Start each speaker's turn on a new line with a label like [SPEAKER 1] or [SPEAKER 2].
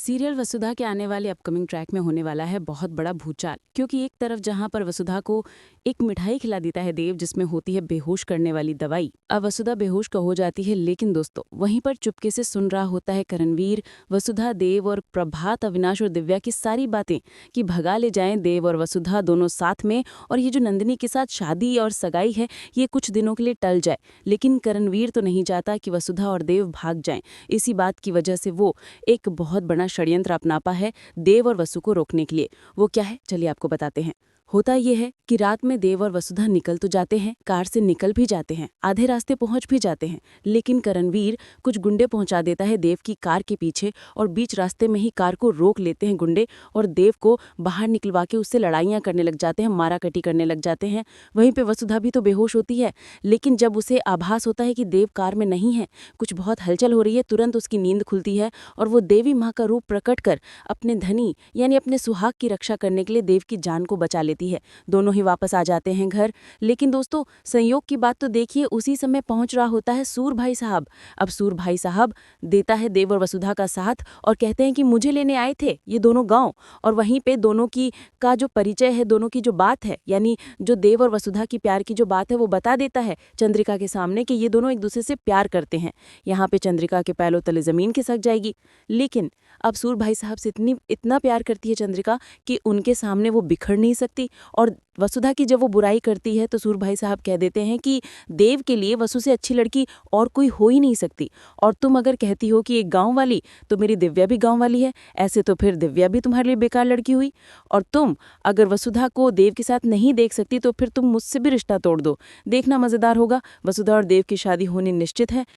[SPEAKER 1] Serial वसुधा के आने वाले अपकमिंग ट्रैक में होने वाला है बहुत बड़ा भूचाल, क्योंकि एक तरफ जहां पर वसुधा को एक मिठाई खिला देता है देव जिसमें होती है बेहोश करने वाली दवाई। अब वसुधा बेहोश का हो जाती है, लेकिन दोस्तों वहीं पर चुपके से सुन रहा होता है करणवीर वसुधा, देव और प्रभात, अविनाश और दिव्या की सारी बातें कि भगा ले जाएं देव और वसुधा दोनों साथ में, और ये जो नंदिनी के साथ शादी और सगाई है ये कुछ दिनों के लिए टल जाए। लेकिन करणवीर तो नहीं चाहता कि वसुधा और देव भाग जाएं। इसी बात की वजह से वो एक बहुत बड़ा षड्यंत्र अपनापा है देव और वसु को रोकने के लिए। वो क्या है, चलिए आपको बताते हैं। होता ये है कि रात में देव और वसुधा निकल तो जाते हैं, कार से निकल भी जाते हैं, आधे रास्ते पहुंच भी जाते हैं, लेकिन करणवीर कुछ गुंडे पहुंचा देता है देव की कार के पीछे, और बीच रास्ते में ही कार को रोक लेते हैं गुंडे और देव को बाहर निकलवा के उससे लड़ाइयां करने लग जाते हैं, माराकटी करने लग जाते हैं। वहीं पे वसुधा भी तो बेहोश होती है, लेकिन जब उसे आभास होता है कि देव कार में नहीं है, कुछ बहुत हलचल हो रही है, तुरंत उसकी नींद खुलती है और वो देवी माँ का रूप प्रकट कर अपने धनी यानी अपने सुहाग की रक्षा करने के लिए देव की जान को बचा लेती है। दोनों ही वापस आ जाते हैं घर। लेकिन दोस्तों संयोग की बात तो देखिए, उसी समय पहुंच रहा होता है सूर भाई साहब। अब सूर भाई साहब देता है देव और वसुधा का साथ और कहते हैं कि मुझे लेने आए थे ये दोनों गांव, और वहीं पे दोनों की का जो परिचय है, दोनों की जो बात है, यानी जो देव और वसुधा की प्यार की जो बात है वो बता देता है चंद्रिका के सामने कि ये दोनों एक दूसरे से प्यार करते हैं। यहाँ पे चंद्रिका के पैरों तले जमीन खिसक जाएगी। लेकिन अब सूर भाई साहब से इतना प्यार करती है चंद्रिका कि उनके सामने वो बिखर नहीं सकती, और वसुधा की जब वो बुराई करती है तो सूर भाई साहब कह देते हैं कि देव के लिए वसु से अच्छी लड़की और कोई हो ही नहीं सकती, और तुम अगर कहती हो कि एक गांव वाली, तो मेरी दिव्या भी गांव वाली है, ऐसे तो फिर दिव्या भी तुम्हारे लिए बेकार लड़की हुई, और तुम अगर वसुधा को देव के साथ नहीं देख सकती तो फिर तुम मुझसे भी रिश्ता तोड़ दो, देखना मजेदार होगा। वसुधा और देव की शादी होनी निश्चित है।